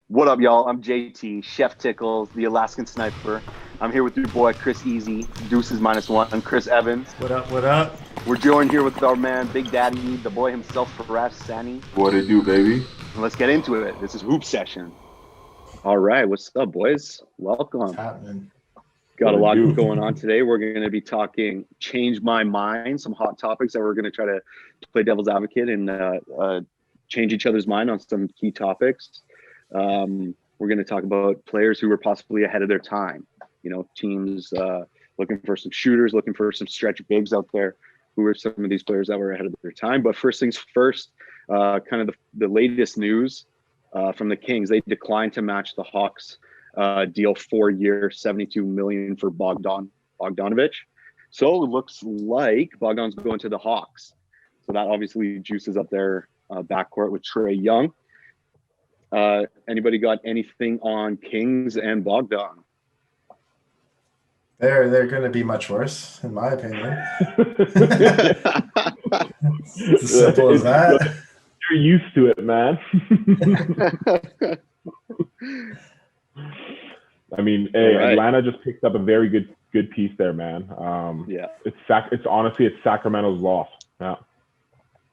What up, y'all? I'm JT, Chef Tickles, the Alaskan Sniper. I'm here with your boy Chris Easy, Deuces -1, Chris Evans. What up? What up? We're joined here with our man, Big Daddy, the boy himself, Faraz Sani. What it do, baby? And let's get into it. This is Hoop Session. All right, what's up, boys? What's Welcome. happening? Got a What it lot do? going on today. We're going to be talking change my mind, some hot topics that we're going to try to play devil's advocate and change each other's mind on some key topics. We're going to talk about players who were possibly ahead of their time. You know, teams looking for some shooters, looking for some stretch bigs out there. Who are some of these players that were ahead of their time? But first things first, kind of the latest news from the Kings. They declined to match the Hawks deal 4-year, $72 million for Bogdanovic. So it looks like Bogdan's going to the Hawks. So that obviously juices up their backcourt with Trae Young. Anybody got anything on Kings and Bogdan? They're going to be much worse, in my opinion. It's as simple as that. You're used to it, man. I mean, hey, Right. Atlanta just picked up a very good piece there, man. Yeah. It's honestly Sacramento's loss. Yeah.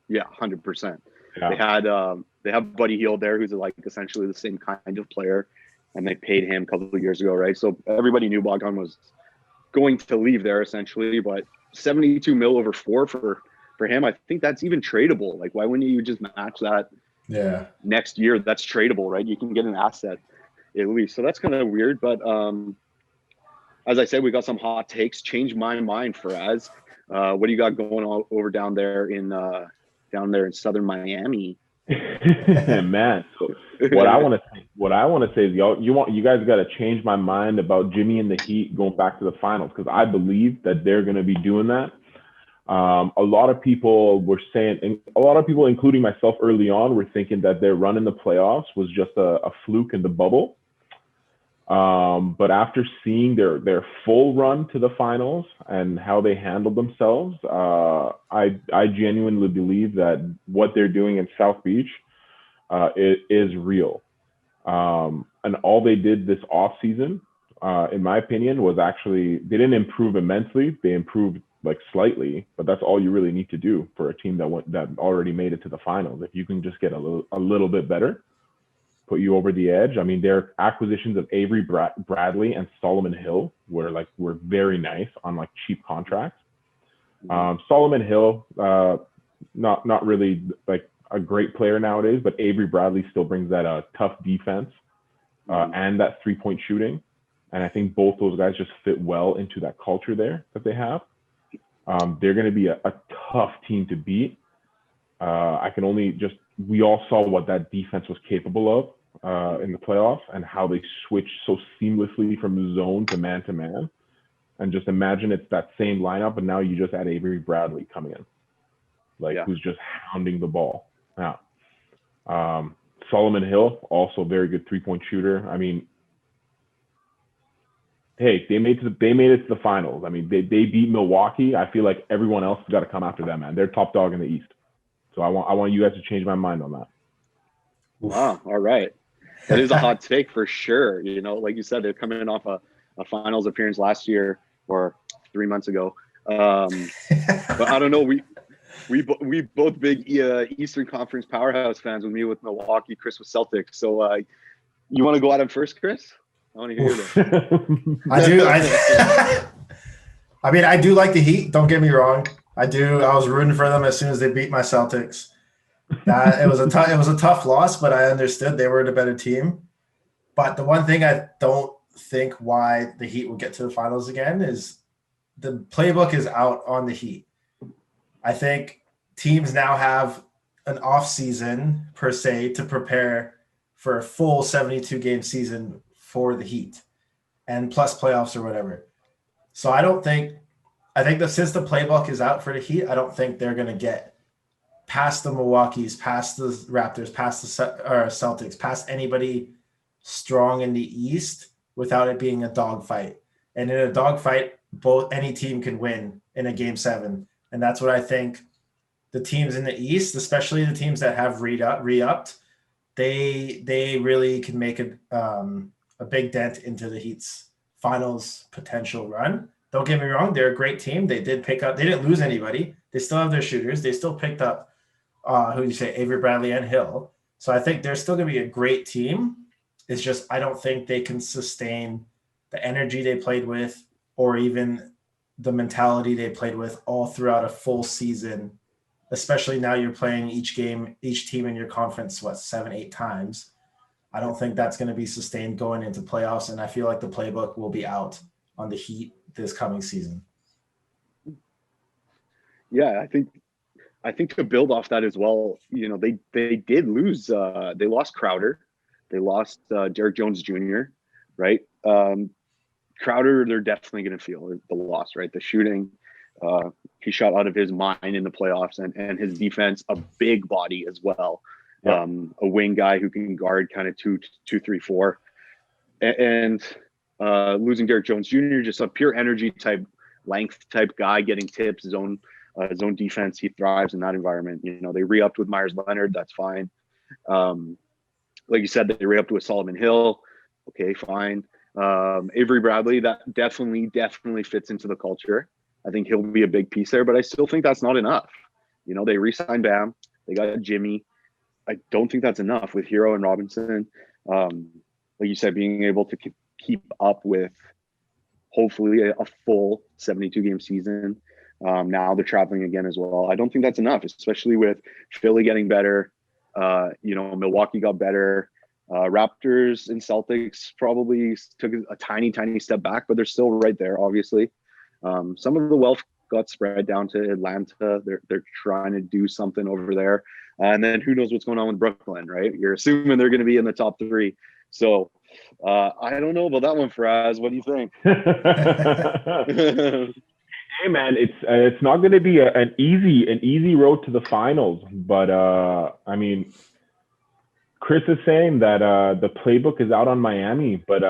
Yeah, 100%. Yeah. They have Buddy Hield there, who's like essentially the same kind of player, and they paid him a couple of years ago, right? So everybody knew Bogdan was going to leave there essentially, but 72 mil over 4 for him, I think that's even tradable. Like, why wouldn't you just match that? Yeah. Next year? That's tradable, right? You can get an asset at least. So that's kind of weird, but as I said, we got some hot takes. Change my mind, Faraz. What do you got going on over down there in southern Miami? Man, so what I want to say is you guys got to change my mind about Jimmy and the Heat going back to the finals, because I believe that they're going to be doing that. A lot of people were saying, and a lot of people, including myself early on, were thinking that their run in the playoffs was just a fluke in the bubble. But after seeing their full run to the finals and how they handled themselves, I genuinely believe that what they're doing in South Beach is real. And all they did this off season, in my opinion, was actually, they didn't improve immensely. They improved like slightly, but that's all you really need to do for a team that already made it to the finals. If you can just get a little bit better, put you over the edge. I mean, their acquisitions of Avery Bradley and Solomon Hill were very nice on like cheap contracts. Solomon Hill, not really like a great player nowadays, but Avery Bradley still brings that tough defense and that 3-point shooting. And I think both those guys just fit well into that culture there that they have. They're going to be a tough team to beat. We all saw what that defense was capable of in the playoffs and how they switched so seamlessly from zone to man. And just imagine it's that same lineup, but now you just add Avery Bradley coming in, who's just hounding the ball. Now, Solomon Hill, also very good 3-point shooter. I mean, hey, they made it to the finals. I mean, they beat Milwaukee. I feel like everyone else has got to come after them, man. They're top dog in the East. So I want you guys to change my mind on that. Wow. All right. That is a hot take for sure. You know, like you said, they're coming off a finals appearance last year or 3 months ago. But I don't know. We both big Eastern Conference powerhouse fans, with me with Milwaukee, Chris with Celtics. So you want to go at him first, Chris? I want to hear this. I do. I mean, I do like the Heat. Don't get me wrong. I do. I was rooting for them as soon as they beat my Celtics. It was a tough loss, but I understood they were the better team. But the one thing I don't think why the Heat will get to the finals again is the playbook is out on the Heat. I think teams now have an off season per se to prepare for a full 72 game season for the Heat and plus playoffs or whatever. So I think that since the playbook is out for the Heat, I don't think they're going to get past the Milwaukees, past the Raptors, past the Celtics, past anybody strong in the East without it being a dogfight. And in a dogfight, any team can win in a game 7. And that's what I think the teams in the East, especially the teams that have re-upped, they really can make a big dent into the Heat's finals potential run. Don't get me wrong, they're a great team. They didn't lose anybody. They still have their shooters. They still picked up who you say, Avery Bradley and Hill. So I think they're still going to be a great team. It's just I don't think they can sustain the energy they played with, or even the mentality they played with all throughout a full season. Especially now you're playing each team in your conference, 7-8 times. I don't think that's going to be sustained going into playoffs, and I feel like the playbook will be out on the Heat this coming season. Yeah, I think to build off that as well, they did lose. They lost Crowder, they lost Derek Jones Jr. Right? Crowder, they're definitely going to feel the loss, right? The shooting, he shot out of his mind in the playoffs, and his defense, a big body as well. Yeah. A wing guy who can guard kind of 2, 3, 4, and losing Derek Jones Jr., just a pure energy type, length type guy, getting tips, his own defense. He thrives in that environment. They re-upped with Myers Leonard. That's fine. Like you said, they re-upped with Solomon Hill. Okay, fine. Avery Bradley, that definitely fits into the culture. I think he'll be a big piece there, but I still think that's not enough. They re-signed Bam. They got Jimmy. I don't think that's enough with Hero and Robinson. Like you said, being able to keep up with hopefully a full 72-game season. Now they're traveling again as well. I don't think that's enough, especially with Philly getting better. Milwaukee got better. Raptors and Celtics probably took a tiny step back, but they're still right there, obviously. Some of the wealth got spread down to Atlanta. They're trying to do something over there. And then who knows what's going on with Brooklyn, right? You're assuming they're going to be in the top 3. So I don't know about that one, Faraz. What do you think? Hey man, it's not going to be an easy road to the finals, but I mean, Chris is saying that the playbook is out on Miami, but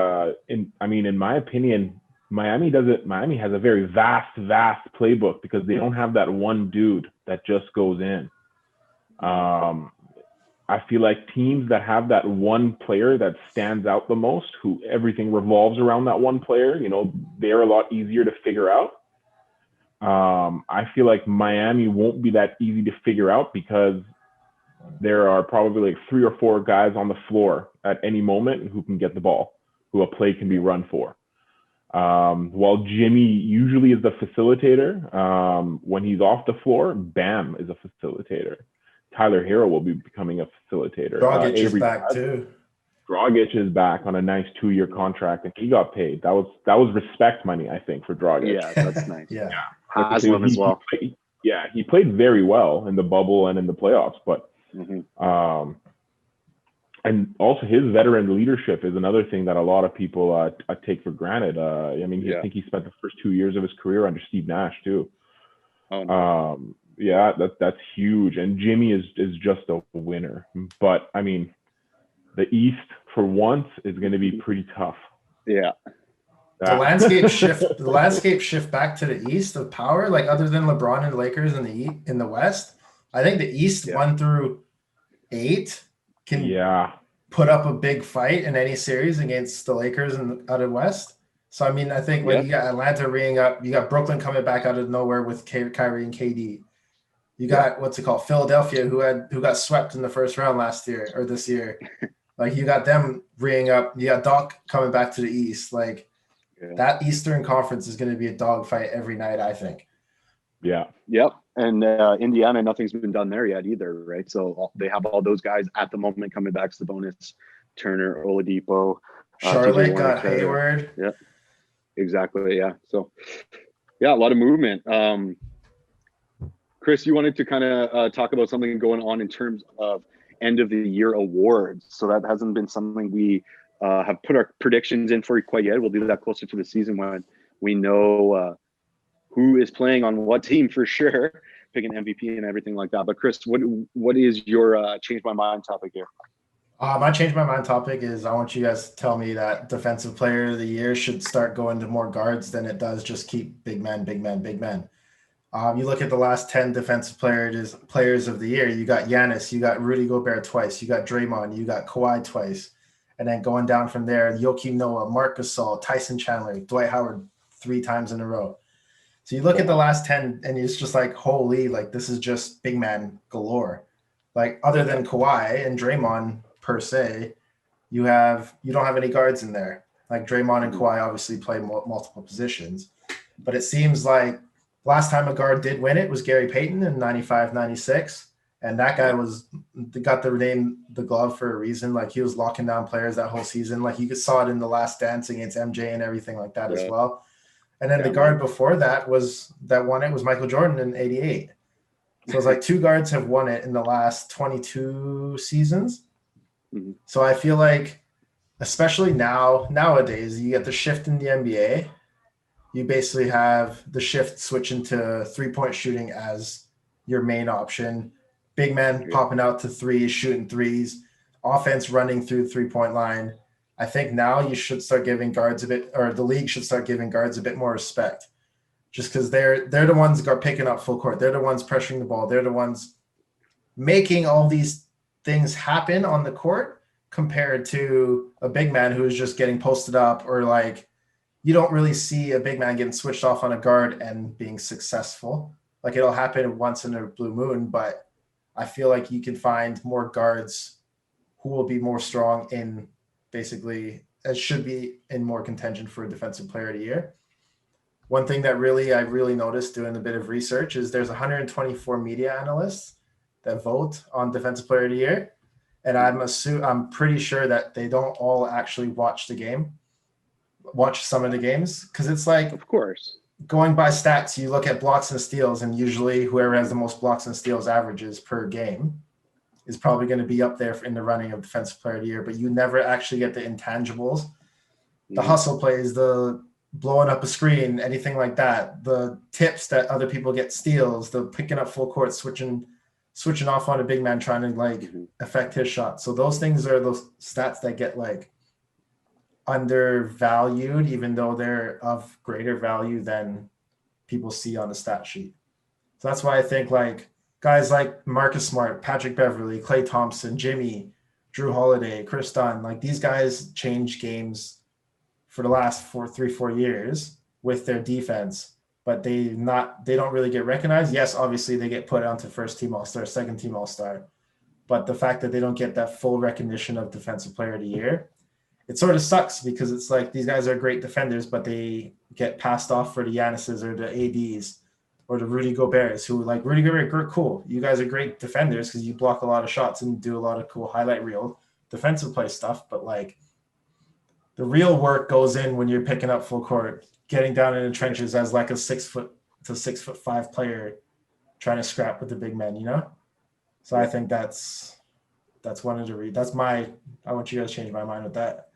in my opinion, Miami has a very vast playbook because they don't have that one dude that just goes in. I feel like teams that have that one player that stands out the most, who everything revolves around that one player, they're a lot easier to figure out. I feel like Miami won't be that easy to figure out because there are probably like 3 or 4 guys on the floor at any moment who can get the ball, who a play can be run for. While Jimmy usually is the facilitator, when he's off the floor, Bam is a facilitator. Tyler Hero will be becoming a facilitator. Dragic is back too. Dragic is back on a nice 2-year contract, and he got paid. That was respect money, I think, for Dragic. Yeah, that's nice. Yeah. Haslam as well. He played very well in the bubble and in the playoffs, but and also his veteran leadership is another thing that a lot of people take for granted. I think he spent the first 2 years of his career under Steve Nash too. Oh, no. Yeah, that's huge. And Jimmy is just a winner. But I mean, the East for once is going to be pretty tough. Yeah. The landscape shift back to the East of power, like other than LeBron and Lakers in the West. I think the East 1 through 8 can put up a big fight in any series against the Lakers and out of West. So I mean, I think you got Atlanta ringing up, you got Brooklyn coming back out of nowhere with Kyrie and KD. You got Philadelphia who got swept in the first round last year or this year. Like you got them ringing up. You got Doc coming back to the East. Like that Eastern Conference is going to be a dogfight every night, I think. Yeah. Yep. And Indiana, nothing's been done there yet either, right? So they have all those guys at the moment coming back to the bonus. Turner, Oladipo. Charlotte got Hayward. Yeah. Exactly. Yeah. So, yeah, a lot of movement. Chris, you wanted to kind of talk about something going on in terms of end of the year awards. So that hasn't been something we have put our predictions in for quite yet. We'll do that closer to the season when we know who is playing on what team for sure, picking MVP and everything like that. But Chris, what is your change my mind topic here? My change my mind topic is I want you guys to tell me that defensive player of the year should start going to more guards than it does just keep big men. You look at the last 10 defensive players of the year. You got Giannis, you got Rudy Gobert twice, you got Draymond, you got Kawhi twice. And then going down from there, Joakim Noah, Marc Gasol, Tyson Chandler, Dwight Howard 3 times in a row. So you look at the last 10 and it's just like, holy, like this is just big man galore. Like other than Kawhi and Draymond per se, you don't have any guards in there. Like Draymond and Kawhi obviously play multiple positions, but it seems like last time a guard did win it was Gary Payton in 95, 96. And that guy got the name the glove for a reason. Like he was locking down players that whole season. Like you saw it in the Last Dance against MJ and everything like that as well. And then the guard before that won it was Michael Jordan in 88. So it's like 2 guards have won it in the last 22 seasons. Mm-hmm. So I feel like, especially nowadays, you get the shift in the NBA. You basically have the shift switching to 3-point shooting as your main option. Big men popping out to threes, shooting threes, offense running through the 3-point line. I think now you should start giving guards the league should start giving guards a bit more respect, just because they're the ones that are picking up full court. They're the ones pressuring the ball. They're the ones making all these things happen on the court compared to a big man who's just getting posted up, or like you don't really see a big man getting switched off on a guard and being successful. Like it'll happen once in a blue moon, but I feel like you can find more guards who will be more strong in basically should be in more contention for a defensive player of the year. One thing that I really noticed doing a bit of research is there's 124 media analysts that vote on defensive player of the year. And I'm pretty sure that they don't all actually watch some of the games. Cause it's like, of course, going by stats, you look at blocks and steals, and usually whoever has the most blocks and steals averages per game is probably going to be up there in the running of defensive player of the year, but you never actually get the intangibles, the hustle plays, the blowing up a screen, anything like that, the tips that other people get steals, the picking up full court, switching off on a big man trying to affect his shot. So those things are those stats that get undervalued, even though they're of greater value than people see on the stat sheet. So that's why I think guys like Marcus Smart, Patrick Beverley, Klay Thompson, Jimmy, Drew Holiday, Chris Dunn, these guys change games for the last 3-4 years with their defense, but they don't really get recognized. Yes, obviously they get put onto first team All-Star, second team All-Star, but the fact that they don't get that full recognition of defensive player of the year, it sort of sucks, because it's like these guys are great defenders, but they get passed off for the Giannis's or the ADs or the Rudy Goberts, who Rudy Gobert, cool. You guys are great defenders because you block a lot of shots and do a lot of cool highlight reel defensive play stuff. But the real work goes in when you're picking up full court, getting down in the trenches as a 6 foot to 6'5" player trying to scrap with the big men, So I think that's one of the I want you guys to change my mind with that.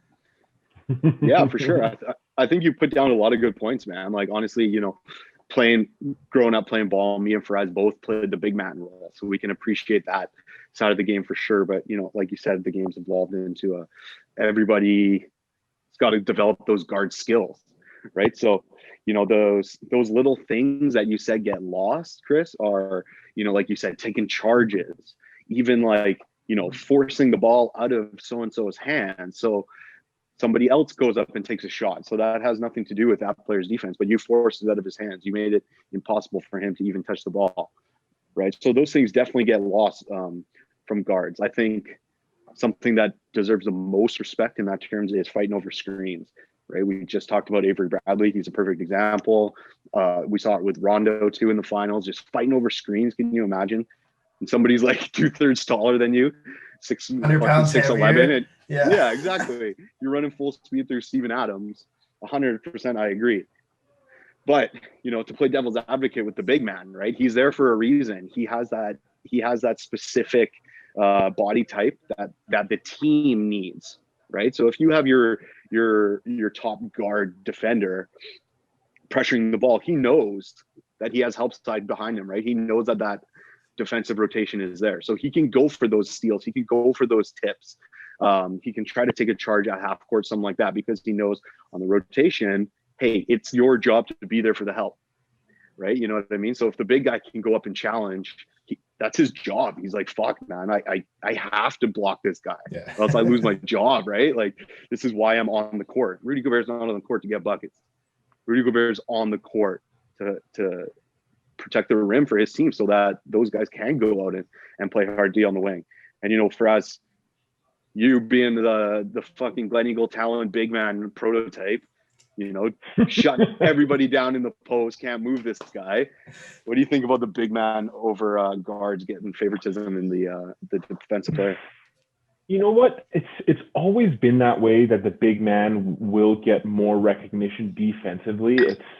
Yeah, for sure. I think you put down a lot of good points, man. Honestly, growing up playing ball, me and Faraz both played the big man role, so we can appreciate that side of the game for sure. But like you said, the game's evolved into everybody's got to develop those guard skills, right? So those little things that you said get lost, Chris, are like you said, taking charges, even forcing the ball out of so and so's hands. So somebody else goes up and takes a shot. So that has nothing to do with that player's defense, but you forced it out of his hands. You made it impossible for him to even touch the ball, right? So those things definitely get lost from guards. I think something that deserves the most respect in that terms is fighting over screens, right? We just talked about Avery Bradley. He's a perfect example. We saw it with Rondo too in the finals, just fighting over screens. Can you imagine? And somebody's 2/3 taller than you, 6'11", yeah, exactly. You're running full speed through Steven Adams. 100%, I agree. But to play devil's advocate with the big man, right? He's there for a reason. He has that specific body type that the team needs, right? So if you have your top guard defender pressuring the ball, he knows that he has help side behind him, right? He knows that defensive rotation is there, so he can go for those steals. He can go for those tips. He can try to take a charge at half court, something like that, because he knows on the rotation, hey, it's your job to be there for the help, right? You know what I mean? So if the big guy can go up and challenge, that's his job. He's like, fuck, man, I have to block this guy, or else I lose my job, right? Like, this is why I'm on the court. Rudy Gobert's not on the court to get buckets. Rudy Gobert's on the court to protect the rim for his team so that those guys can go out and play hard D on the wing. And, you know, for us, you being the fucking Glen Eagle talent big man prototype, you know, shut everybody down in the post, can't move this guy. What do you think about the big man over guards getting favoritism in the defensive player? You know what? It's always been that way, that the big man will get more recognition defensively.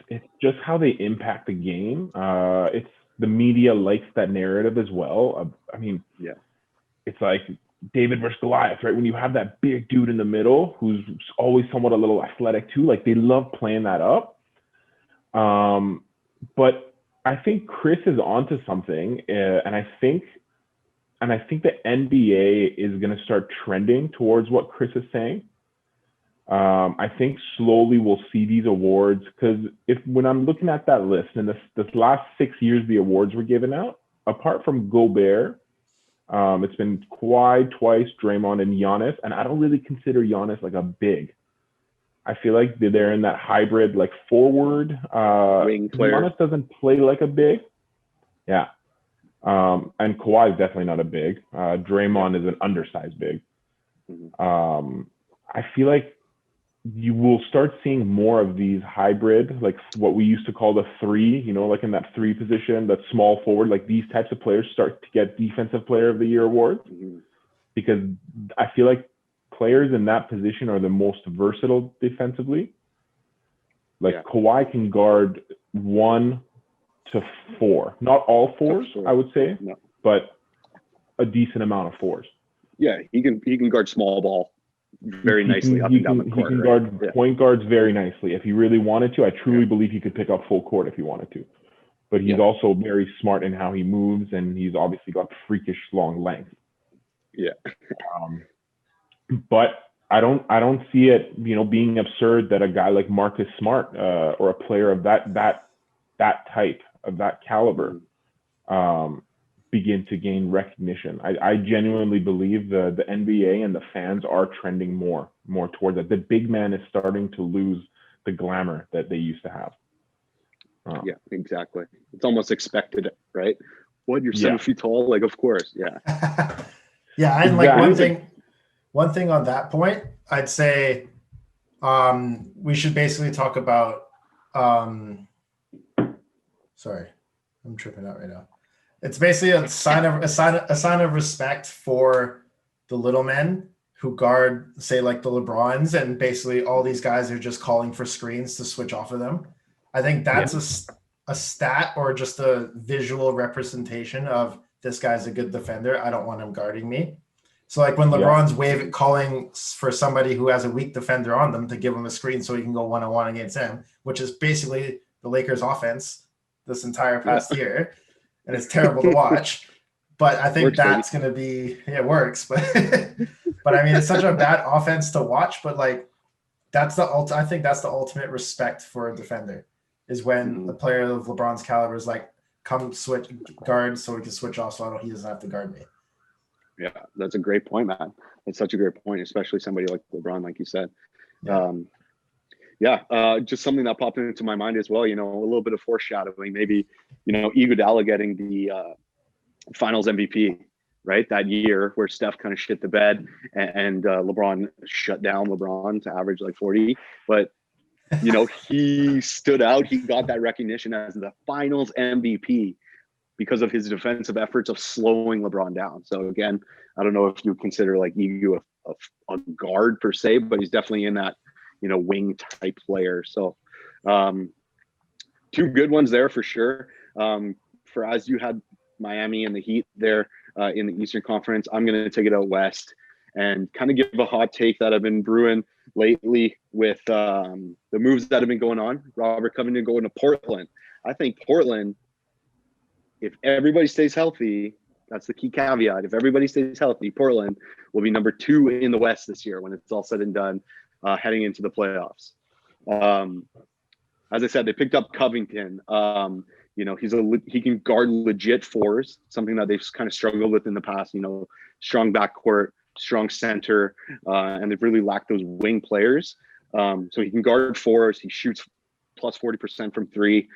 It's just how they impact the game. It's the media likes that narrative as well. I mean, yeah, it's like David versus Goliath, right? When you have that big dude in the middle who's always somewhat a little athletic too, like they love playing that up. But I think Chris is onto something, and I think the NBA is going to start trending towards what Chris is saying. I think slowly we'll see these awards, because when I'm looking at that list, and this last 6 years the awards were given out, apart from Gobert, it's been Kawhi twice, Draymond, and Giannis, and I don't really consider Giannis like a big. I feel like they're in that hybrid, like forward. Wing player. Giannis doesn't play like a big. Yeah. And Kawhi is definitely not a big. Draymond is an undersized big. I feel like you will start seeing more of these hybrid, like what we used to call the three, you know, like in that three position, that small forward, like these types of players start to get Defensive Player of the Year awards, because I feel like players in that position are the most versatile defensively. Like Kawhi can guard 1 to 4, not all fours, I would say, but a decent amount of fours. Yeah, he can guard small ball very nicely up and down the court. He can guard point guards very nicely if he really wanted to. I truly believe he could pick up full court if he wanted to. But he's also very smart in how he moves, and he's obviously got freakish long length. Yeah. But I don't see it, you know, being absurd that a guy like Marcus Smart or a player of that type, of that caliber, begin to gain recognition. I genuinely believe the NBA and the fans are trending more towards it. The big man is starting to lose the glamour that they used to have. Yeah, exactly. It's almost expected, right? What, you're 7 feet tall? Like, of course, yeah. Yeah, and like one thing on that point, I'd say we should basically talk about sorry, I'm tripping out right now. It's basically a sign of respect for the little men who guard, say, like the LeBrons, and basically all these guys are just calling for screens to switch off of them. I think that's a stat or just a visual representation of this guy's a good defender. I don't want him guarding me. So like when LeBron's calling for somebody who has a weak defender on them to give him a screen so he can go one-on-one against him, which is basically the Lakers offense this entire past year. And it's terrible to watch, but I think that's going to be, it works, but I mean, it's such a bad offense to watch, but like, I think that's the ultimate respect for a defender, is when a player of LeBron's caliber is like, come switch guard so we can switch off so he doesn't have to guard me. Yeah, that's a great point, man. That's such a great point, especially somebody like LeBron, like you said. Just something that popped into my mind as well, you know, a little bit of foreshadowing, maybe, you know, Iguodala getting the finals MVP, right? That year where Steph kind of shit the bed and LeBron shut down LeBron to average like 40. But, you know, he stood out. He got that recognition as the finals MVP because of his defensive efforts of slowing LeBron down. So again, I don't know if you consider like Igu a guard per se, but he's definitely in that, you know, wing type player. So two good ones there for sure. Faraz, you had Miami and the Heat there in the Eastern Conference. I'm going to take it out west and kind of give a hot take that I've been brewing lately with the moves that have been going on. Robert Covington going to Portland. I think Portland, if everybody stays healthy, that's the key caveat. If everybody stays healthy, Portland will be number 2 in the West this year when it's all said and done, heading into the playoffs. As I said, they picked up Covington. You know, he can guard legit fours, something that they've kind of struggled with in the past. You know, strong backcourt, strong center, and they've really lacked those wing players. So he can guard fours. He shoots plus 40% from three.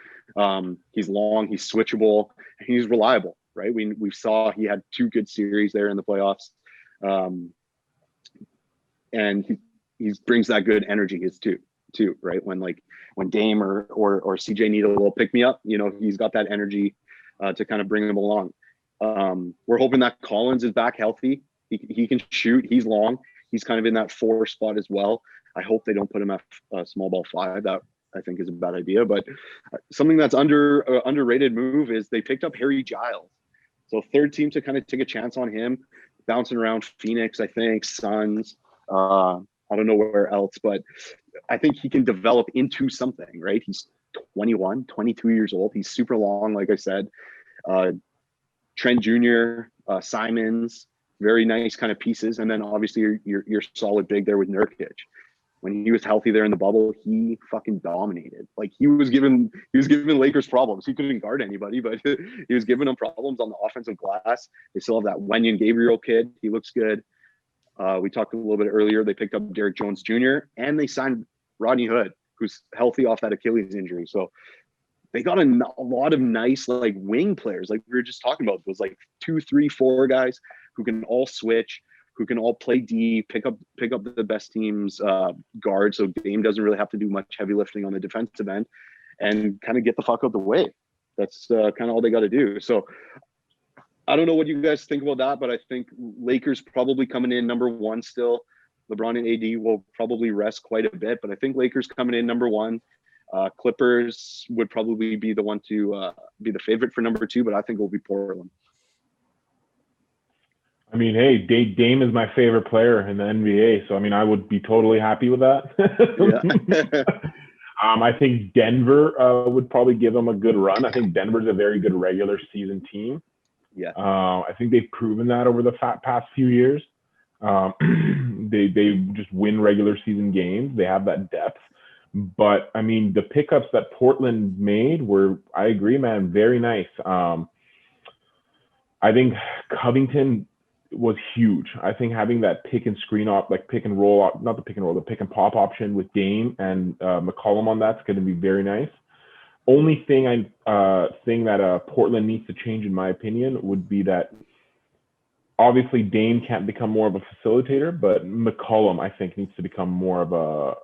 He's long. He's switchable. And he's reliable. Right. We saw he had 2 good series there in the playoffs, and he brings that good energy too, right? When Dame or CJ need a little pick me up, you know, he's got that energy to kind of bring them along. We're hoping that Collins is back healthy. He can shoot. He's long. He's kind of in that 4 spot as well. I hope they don't put him at small ball 5. That I think is a bad idea. But something that's underrated move is they picked up Harry Giles. So 3rd team to kind of take a chance on him, bouncing around Phoenix, I think, Suns. I don't know where else, but I think he can develop into something, right? He's 21, 22 years old. He's super long, like I said. Trent Jr., Simons, very nice kind of pieces. And then obviously your solid big there with Nurkic. When he was healthy there in the bubble, he fucking dominated. Like he was giving Lakers problems. He couldn't guard anybody, but he was giving them problems on the offensive glass. They still have that Wenyen Gabriel kid. He looks good. We talked a little bit earlier. They picked up Derrick Jones Jr. and they signed Rodney Hood, who's healthy off that Achilles injury. So they got a lot of nice like wing players, like we were just talking about. Those like 2, 3, 4 guys who can all switch, who can all play D, pick up the best team's guard. So Dame doesn't really have to do much heavy lifting on the defensive end, and kind of get the fuck out the way. That's kind of all they got to do. So I don't know what you guys think about that, but I think Lakers probably coming in number 1 still. LeBron and AD will probably rest quite a bit, but I think Lakers coming in number 1. Clippers would probably be the one to be the favorite for number 2, but I think it will be Portland. I mean, hey, Dame is my favorite player in the NBA, so I mean, I would be totally happy with that. I think Denver would probably give them a good run. I think Denver's a very good regular season team. Yeah. I think they've proven that over the past few years. They just win regular season games. They have that depth. But I mean, the pickups that Portland made were, I agree, man, very nice. I think Covington was huge. I think having that pick and screen op, like pick and roll, not the pick and roll, the pick and pop option with Dame and McCollum on that's going to be very nice. Only thing that Portland needs to change, in my opinion, would be that obviously Dame can't become more of a facilitator, but McCollum, I think, needs to become more of a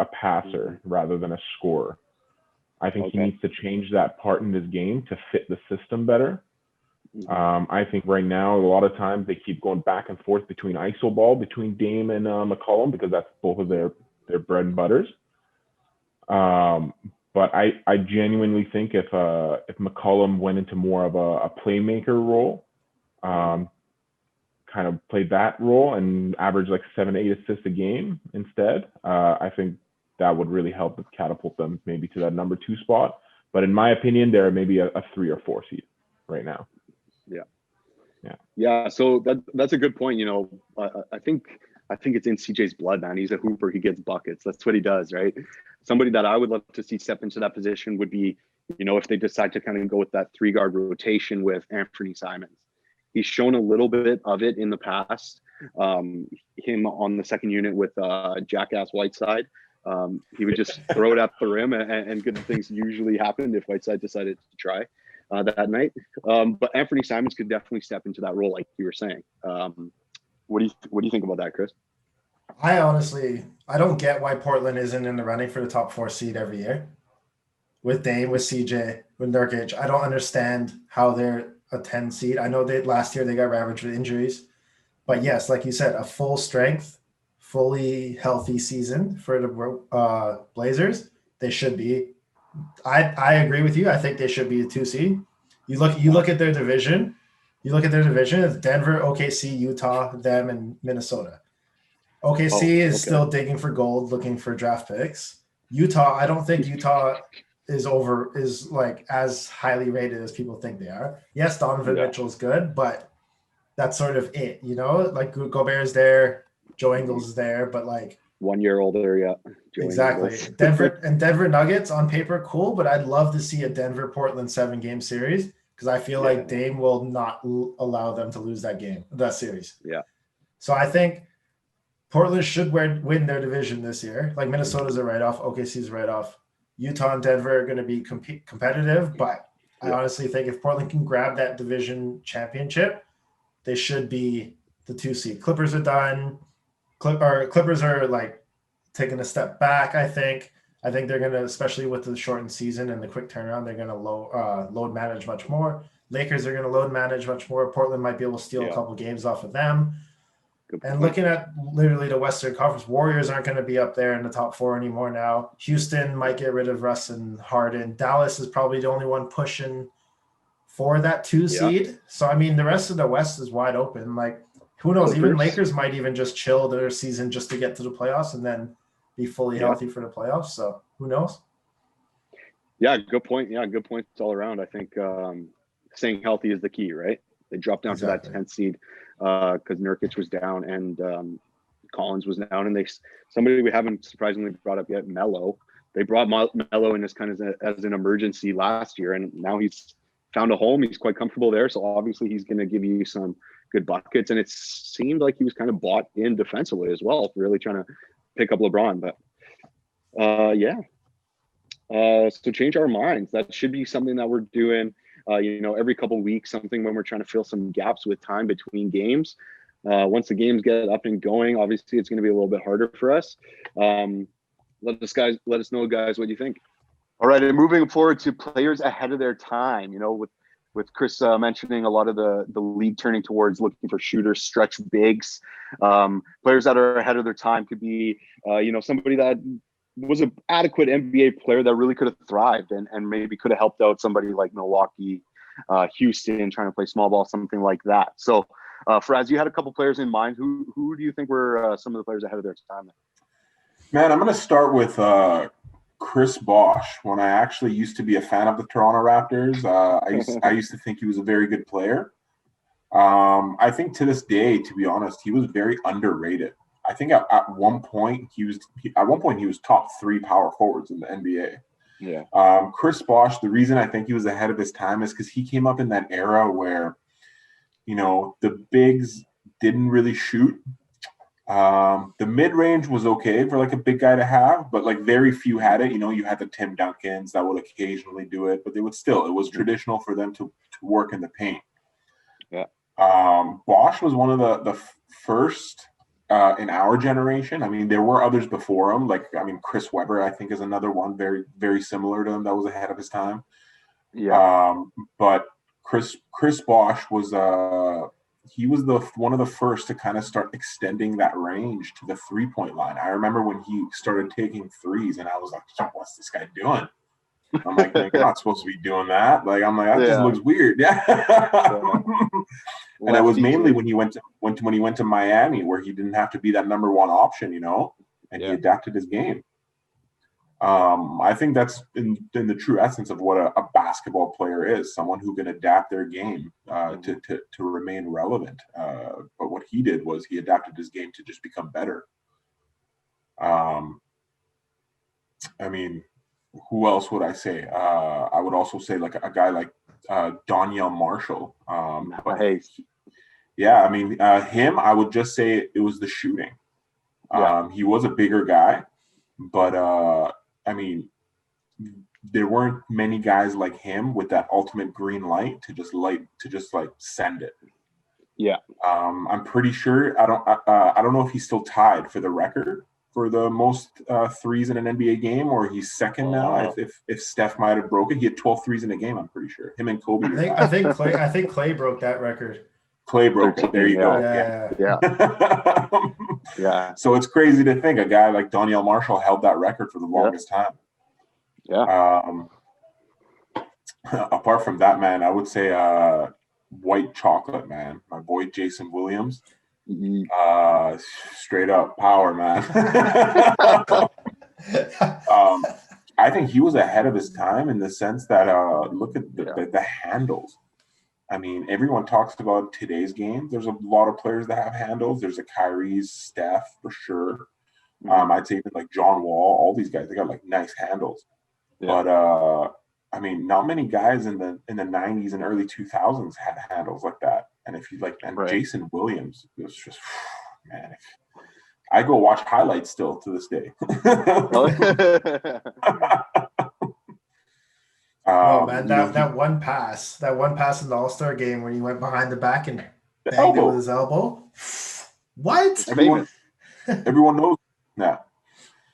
passer rather than a scorer. I think he needs to change that part in his game to fit the system better. I think right now, a lot of times they keep going back and forth between iso ball between Dame and McCollum, because that's both of their bread and butters. But I genuinely think if McCollum went into more of a playmaker role, kind of played that role and averaged like 7-8 assists a game instead, I think that would really help catapult them maybe to that number 2 spot. But in my opinion, they're maybe a 3 or 4 seed right now. Yeah. So that's a good point. You know, I think it's in CJ's blood, man. He's a hooper. He gets buckets. That's what he does, right? Somebody that I would love to see step into that position would be, you know, if they decide to kind of go with that 3-guard rotation with Anthony Simons. He's shown a little bit of it in the past. Him on the second unit with Jackass Whiteside. He would just throw it at the rim, and good things usually happened if Whiteside decided to try that night. But Anthony Simons could definitely step into that role, like you were saying. What do you think about that, Chris? I don't get why Portland isn't in the running for the top 4 seed every year. With Dame, with CJ, with Nurkic, I don't understand how they're a 10 seed. I know that last year they got ravaged with injuries. But yes, like you said, a full strength, fully healthy season for the Blazers. They should be. I agree with you. I think they should be a 2 seed. You look at their division. It's Denver, OKC, Utah, them, and Minnesota. OKC is still digging for gold, looking for draft picks. Utah, I don't think Utah is like as highly rated as people think they are. Yes, Donovan Mitchell's good, but that's sort of it, you know? Like Gobert's there, Joe Ingles is there, but like 1 year older, yeah. Joey Exactly. Ingles. Denver Nuggets on paper, cool, but I'd love to see a Denver Portland 7-game series because I feel like Dame will not allow them to lose that series. Yeah. So I think Portland should win their division this year. Like Minnesota's a write-off, OKC's a write-off. Utah and Denver are going to be competitive, but I honestly think if Portland can grab that division championship, they should be the 2 seed. Clippers are done. Clippers are like taking a step back, I think. I think they're going to, especially with the shortened season and the quick turnaround, they're going to load manage much more. Lakers are going to load manage much more. Portland might be able to steal a couple games off of them. And looking at literally the Western Conference, Warriors aren't going to be up there in the top 4 anymore now. Houston might get rid of Russ and Harden. Dallas is probably the only one pushing for that 2 seed. So, I mean, the rest of the West is wide open. Like, who knows? Clippers. Even Lakers might even just chill their season just to get to the playoffs and then be fully healthy for the playoffs. So, who knows? Yeah, good point. Yeah, good points all around. I think staying healthy is the key, right? They dropped down to that 10th seed because Nurkic was down and Collins was down, and somebody we haven't surprisingly brought up yet, Melo. They brought Melo in as kind of as an emergency last year, and now he's found a home. He's quite comfortable there, so obviously he's going to give you some good buckets. And it seemed like he was kind of bought in defensively as well, really trying to pick up LeBron. But so change our minds. That should be something that we're doing. Every couple of weeks, something when we're trying to fill some gaps with time between games. Once the games get up and going, obviously it's going to be a little bit harder for us. Let us know, guys, what you think. All right, and moving forward to players ahead of their time. With Chris mentioning a lot of the league turning towards looking for shooters, stretch bigs. Players that are ahead of their time could be, somebody that was an adequate NBA player that really could have thrived and maybe could have helped out somebody like Milwaukee, Houston, trying to play small ball, something like that. So, Faraz, you had a couple players in mind. Who do you think were some of the players ahead of their time? Man, I'm going to start with Chris Bosh. When I actually used to be a fan of the Toronto Raptors, I used to think he was a very good player. I think to this day, to be honest, he was very underrated. I think at one point he was top 3 power forwards in the NBA. Yeah. Chris Bosh, the reason I think he was ahead of his time is because he came up in that era where, the bigs didn't really shoot. The mid-range was okay for like a big guy to have, but like very few had it. You had the Tim Duncans that would occasionally do it, but it was traditional for them to work in the paint. Yeah. Bosh was one of the first in our generation. I mean, there were others before him. Chris Webber, I think, is another one very, very similar to him that was ahead of his time. Yeah. But Chris Bosh was he was one of the first to kind of start extending that range to the 3-point line. I remember when he started taking threes, and I was like, "What's this guy doing?" I'm like, "You're not supposed to be doing that." Like, I'm like, "That just looks weird." Yeah. And it was mainly when he went to Miami, where he didn't have to be that number 1 option, and he adapted his game. I think that's in the true essence of what a basketball player is, someone who can adapt their game to remain relevant. But what he did was he adapted his game to just become better. Who else would I say? I would also say like a guy like Donyell Marshall. Him, I would just say it was the shooting. He was a bigger guy, but there weren't many guys like him with that ultimate green light to just send it. Yeah. I'm pretty sure I don't know if he's still tied for the record for the most threes in an NBA game, or he's second now. If Steph might have broken, he had 12 threes in a game. I'm pretty sure him and Kobe. I think Clay broke that record. Clay broke it. There you go. Yeah. Yeah. So it's crazy to think a guy like Donyell Marshall held that record for the longest time. Yeah. Apart from that, man, I would say white chocolate, man. My boy Jason Williams. Mm-hmm. Straight up power, man. I think he was ahead of his time in the sense that look at the handles. I mean, everyone talks about today's game. There's a lot of players that have handles. There's a Kyrie, Steph for sure. I'd say even like John Wall, all these guys, they got like nice handles. Yeah. But I mean, not many guys in the 90s and early 2000s had handles like that. And if you like, and Right. Jason Williams, it was just, man, I go watch highlights still to this day. Oh man, that one pass in the All-Star game where he went behind the back and banged it with his elbow. What? Everyone knows that.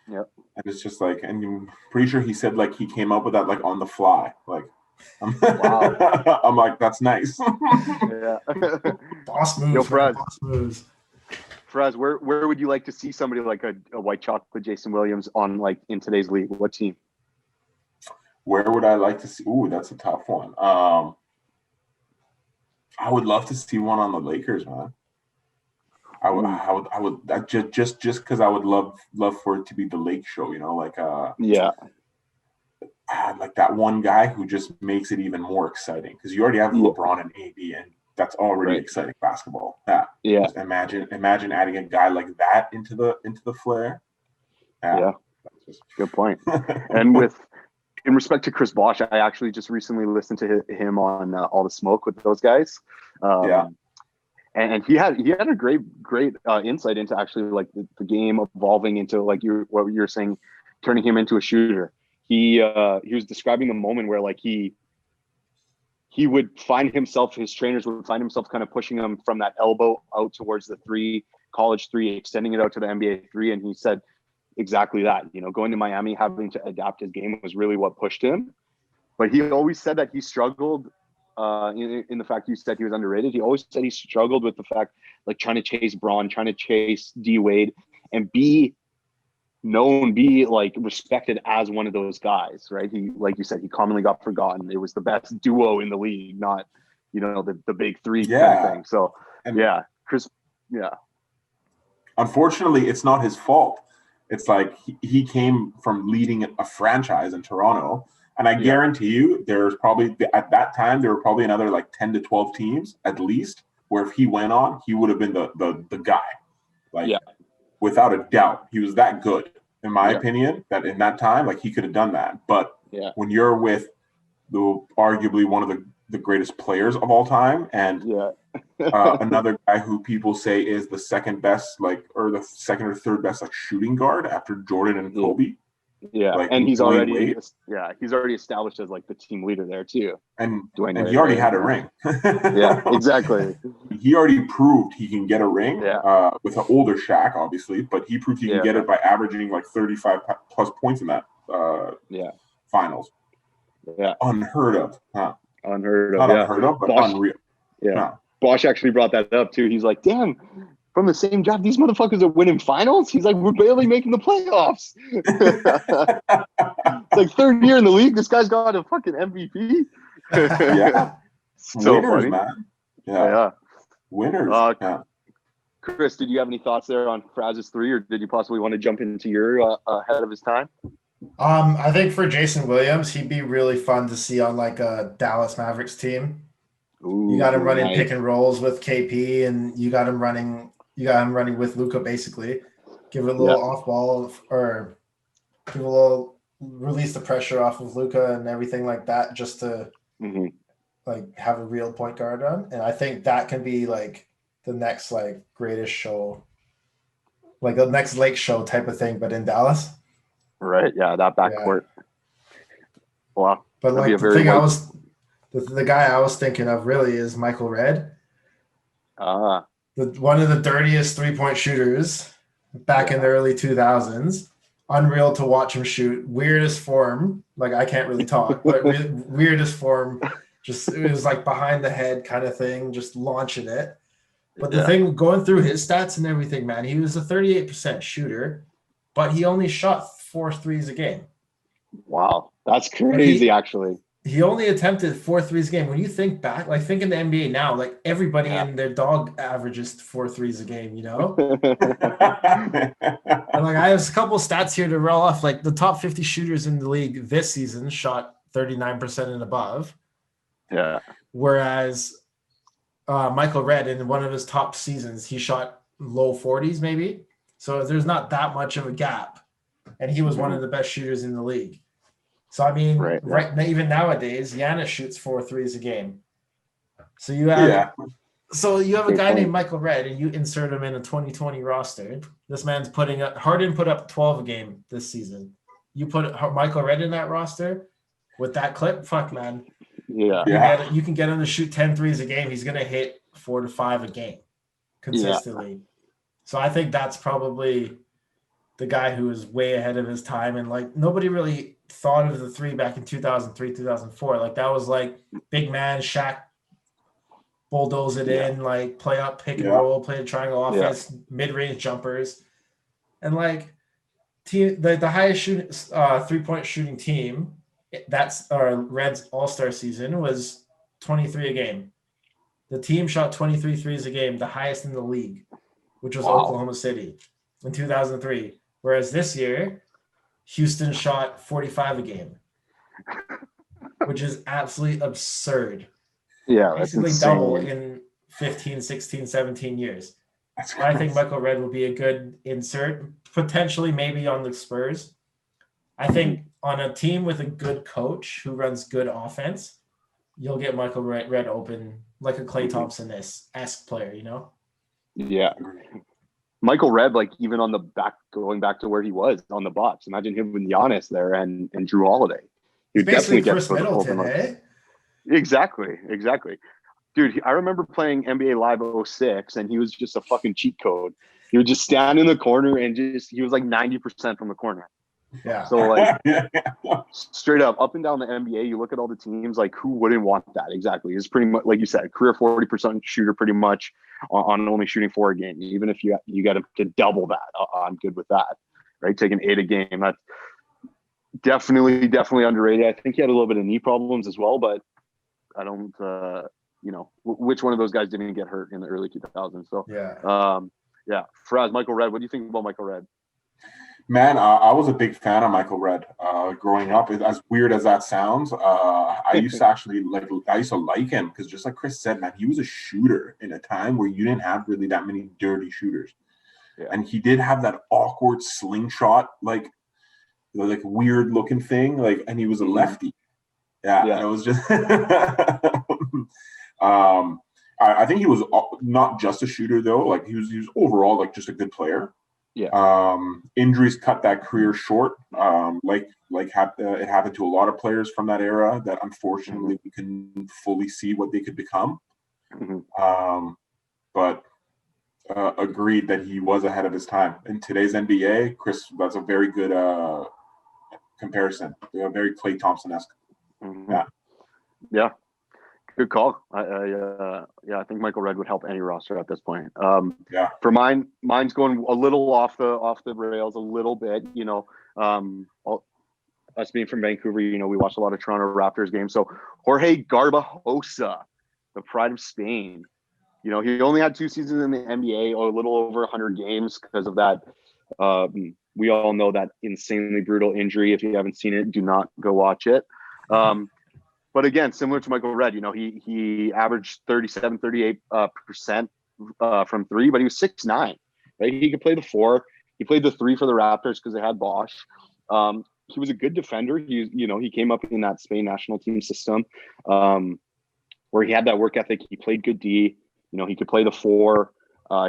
Yep. And it's just like, and I'm pretty sure he said like he came up with that like on the fly. Like, wow. I'm like, that's nice. Yeah. Boss moves. Yo, Faraz. Boss moves. Faraz, where would you like to see somebody like a white chocolate Jason Williams on like in today's league? What team? Where would I like to see? Ooh, that's a tough one. I would love to see one on the Lakers, man. I would just because I would love for it to be the Lake Show, you know, like like that one guy who just makes it even more exciting because you already have LeBron and AD, and that's already exciting basketball. Yeah. Just imagine adding a guy like that into the flare. Yeah. Good point. And in respect to Chris Bosh, I actually just recently listened to him on All the Smoke with those guys. And he had a great insight into actually like the game evolving into like what you were saying, turning him into a shooter. He was describing the moment where like he would find himself, his trainers would find himself kind of pushing him from that elbow out towards the three, college three, extending it out to the NBA three. And he said exactly that, you know, going to Miami, having to adapt his game was really what pushed him. But he always said that he struggled in the fact you said he was underrated. He always said he struggled with the fact like trying to chase Braun, trying to chase D Wade and be like respected as one of those guys, right? He, like you said, he commonly got forgotten. It was the best duo in the league, not, you know, the big three kind of thing. So Chris. Unfortunately, it's not his fault. It's like he came from leading a franchise in Toronto. And I guarantee you there's probably, at that time, there were probably another like 10 to 12 teams at least, where if he went on, he would have been the guy. Like, without a doubt, he was that good, in my opinion, that in that time, like he could have done that. But when you're with arguably one of the greatest players of all time, and another guy who people say is the second best, like, or the second or third best, like, shooting guard after Jordan and Kobe. Yeah, like, and he's already established as like the team leader there too. And he already had a ring. Yeah, exactly. He already proved he can get a ring with an older Shaq, obviously, but he proved he can get it by averaging like 35 plus points in that finals. Yeah, unheard of, huh? Unheard of, Not unheard of, but Bosh, unreal. Yeah, Bosh actually brought that up too. He's like, damn. From the same job, these motherfuckers are winning finals. He's like, we're barely making the playoffs. It's like third year in the league. This guy's got a fucking MVP. So winners, funny, man. Yeah. Winners. Chris, did you have any thoughts there on Faraz's three, or did you possibly want to jump into your ahead of his time? I think for Jason Williams, he'd be really fun to see on like a Dallas Mavericks team. You got him running pick and rolls with KP, and you got him running with Luka, basically. Give it a little off ball, or give a little release the pressure off of Luka and everything like that, just to like have a real point guard on. And I think that can be like the next like greatest show, like the next Lake Show type of thing, but in Dallas. Right. Yeah, that backcourt. Yeah. Wow. But like the guy I was thinking of really is Michael Redd. One of the dirtiest 3-point shooters back in the early 2000s. Unreal to watch him shoot. Weirdest form. Like, I can't really talk, but weirdest form. Just, it was like behind the head kind of thing, just launching it. But the thing, going through his stats and everything, man, he was a 38% shooter, but he only shot 4 threes a game. Wow. That's crazy, actually. He only attempted 4 threes a game. When you think back, like think in the NBA now, like everybody in their dog averages 4 threes a game, you know? And like I have a couple stats here to roll off. Like the top 50 shooters in the league this season shot 39% and above. Yeah. Whereas Michael Redd, in one of his top seasons, he shot low 40s maybe. So there's not that much of a gap. And he was one of the best shooters in the league. So, I mean, even nowadays, Giannis shoots 4 threes a game. So you have a guy named Michael Redd, and you insert him in a 2020 roster. This man's putting up – Harden put up 12 a game this season. You put Michael Redd in that roster with that clip, fuck, man. Yeah. You can get him to shoot 10 threes a game. He's going to hit 4 to 5 a game consistently. Yeah. So I think that's probably the guy who is way ahead of his time. And, like, nobody really thought of the three back in 2003, 2004. Like, that was, like, big man, Shaq, bulldoze it in, like, play up, pick and roll, play a triangle offense, mid-range jumpers. And, like, the highest shooting, 3-point shooting team, that's Red's All-Star season, was 23 a game. The team shot 23 threes a game, the highest in the league, which was Oklahoma City in 2003. Whereas this year, Houston shot 45 a game, which is absolutely absurd. Yeah, basically double in 15, 16, 17 years. I think Michael Redd will be a good insert, potentially maybe on the Spurs. I think on a team with a good coach who runs good offense, you'll get Michael Redd open like a Klay Thompson-esque player, you know? Yeah. Michael Redd, like, even on the back, going back to where he was on the Bucks. Imagine him with Giannis there and Drew Holiday. He would definitely get Chris Middleton, eh? Exactly. Dude, I remember playing NBA Live 06, and he was just a fucking cheat code. He would just stand in the corner and he was like 90% from the corner. Yeah. So, like, straight up and down the NBA, you look at all the teams, like, who wouldn't want that? Exactly. It's pretty much, like you said, career 40% shooter pretty much on only shooting 4 a game. Even if you got to double that, I'm good with that, right? Taking 8 a game, that's definitely underrated. I think he had a little bit of knee problems as well, but I don't, which one of those guys didn't get hurt in the early 2000s? So, Faraz, Michael Redd, what do you think about Michael Redd? Man, I was a big fan of Michael Redd growing up. As weird as that sounds, I used to like him because, just like Chris said, man, he was a shooter in a time where you didn't have really that many dirty shooters, and he did have that awkward slingshot, like weird looking thing, like, and he was a lefty. And it was just. I think he was not just a shooter though; like he was overall like just a good player. Yeah. Injuries cut that career short. It happened to a lot of players from that era that unfortunately we couldn't fully see what they could become. But agreed that he was ahead of his time. In today's NBA, Chris, that's a very good comparison. Very Klay Thompson-esque. Yeah. Good call. I think Michael Redd would help any roster at this point. For mine's going a little off the rails a little bit. You know, us being from Vancouver, you know, we watch a lot of Toronto Raptors games. So Jorge Garbajosa, the pride of Spain. You know, he only had 2 seasons in the NBA, or a little over 100 games because of that. We all know that insanely brutal injury. If you haven't seen it, do not go watch it. But again, similar to Michael Redd, you know, he averaged 38% from 3, but he was 6'9", right? He could play the 4. He played the 3 for the Raptors because they had Bosch. He was a good defender. He came up in that Spain national team system where he had that work ethic. He played good D. You know, he could play the 4.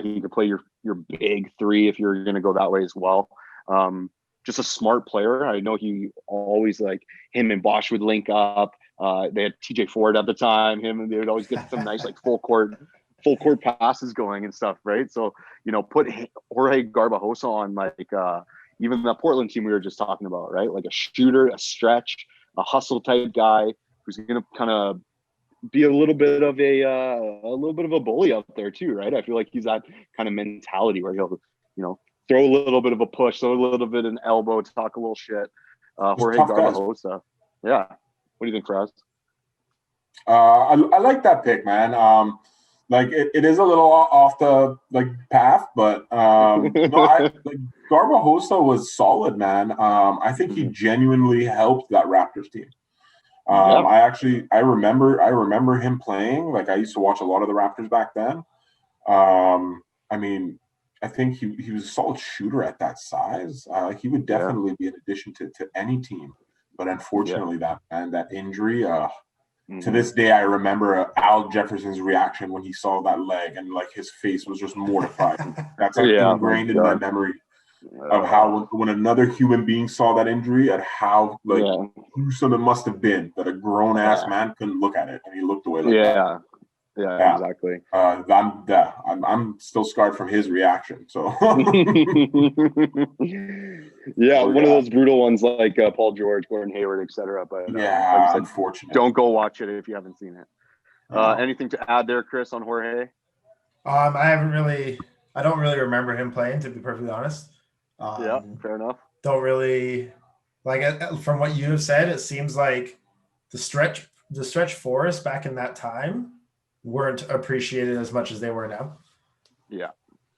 He could play your big 3 if you're going to go that way as well. Just a smart player. I know he always, like, him and Bosch would link up. They had TJ Ford at the time. They would always get some nice, like, full court passes going and stuff, right? So, you know, put Jorge Garbajosa on, like, even the Portland team we were just talking about, right? Like a shooter, a stretch, a hustle type guy who's going to kind of be a little bit of a bully out there too, right? I feel like he's that kind of mentality where he'll, you know, throw a little bit of a push, throw a little bit of an elbow, talk a little shit. Jorge Garbajosa. Yeah. What do you think, Faraz? I like that pick, man. Like it is a little off the path, but Garbajosa was solid, man. I think he genuinely helped that Raptors team. I remember him playing. Like, I used to watch a lot of the Raptors back then. I mean, I think he was a solid shooter at that size. He would definitely be an addition to any team. But unfortunately, that injury. To this day, I remember Al Jefferson's reaction when he saw that leg, and like his face was just mortified. That's like ingrained in my memory of how when another human being saw that injury, and how like gruesome it must have been that a grown ass man couldn't look at it and he looked away like that. Yeah, exactly. I'm still scarred from his reaction. So one of those brutal ones like Paul George, Gordon Hayward, etc. But like I said, unfortunate. Don't go watch it if you haven't seen it. Anything to add there, Chris, on Jorge? I don't really remember him playing, to be perfectly honest. Fair enough. Don't really from what you have said. It seems like the stretch fours back in that time weren't appreciated as much as they were now. Yeah.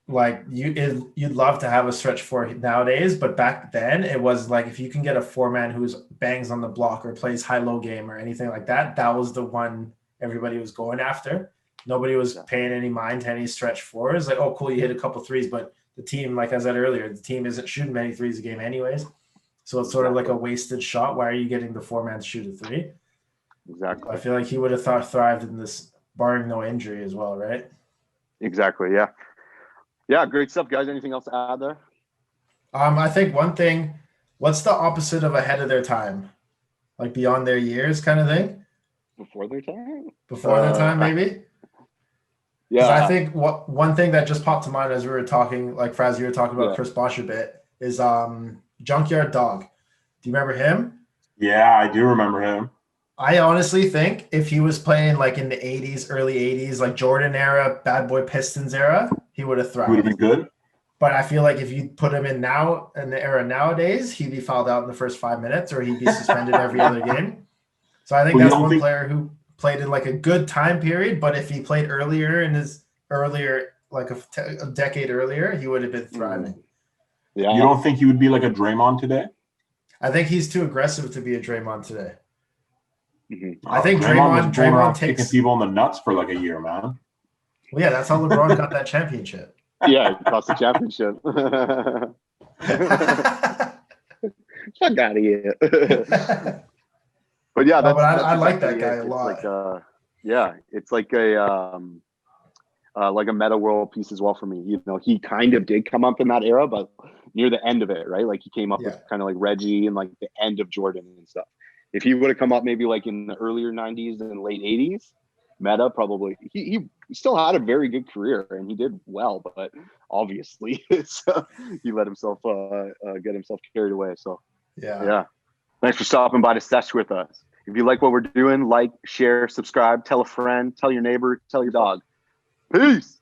Like you'd love to have a stretch four nowadays, but back then it was like if you can get a 4-man who's bangs on the block or plays high-low game or anything like that, that was the one everybody was going after. Nobody was paying any mind to any stretch fours. Like, oh, cool, you hit a couple threes, but the team, like I said earlier, the team isn't shooting many threes a game anyways. So it's sort of like a wasted shot. Why are you getting the 4-man to shoot a three? Exactly. I feel like he would have thrived in this, barring no injury as well, right? Exactly. Yeah. Yeah. Great stuff, guys. Anything else to add there? I think one thing, what's the opposite of ahead of their time? Like beyond their years kind of thing? Before their time? Before their time, maybe? Yeah. I think one thing that just popped to mind as we were talking, like Faraz, you were talking about Chris Bosh a bit, is Junkyard Dog. Do you remember him? Yeah, I do remember him. I honestly think if he was playing like in the 80s, early 80s, like Jordan era, Bad Boy Pistons era, he would have thrived. Would have been good. But I feel like if you put him in now, in the era nowadays, he'd be fouled out in the first 5 minutes or he'd be suspended every other game. So I think that's one player who played in like a good time period, but if he played like a decade earlier, he would have been thriving. Yeah. You don't think he would be like a Draymond today? I think he's too aggressive to be a Draymond today. Mm-hmm. I think Draymond takes kicking people in the nuts for like a year, man. Well, yeah, that's how LeBron got that championship. Yeah, he cost the championship. Fuck out of here. But yeah, that's I like that guy a lot. It's like a meta world piece as well for me. You know, he kind of did come up in that era, but near the end of it, right? Like he came up with kind of like Reggie and like the end of Jordan and stuff. If he would have come up maybe like in the earlier 90s and late 80s, meta probably he still had a very good career and he did well, but obviously he let himself get himself carried away. So yeah. Thanks for stopping by to Sesh with us. If you like what we're doing, like, share, subscribe, tell a friend, tell your neighbor, tell your dog. Peace.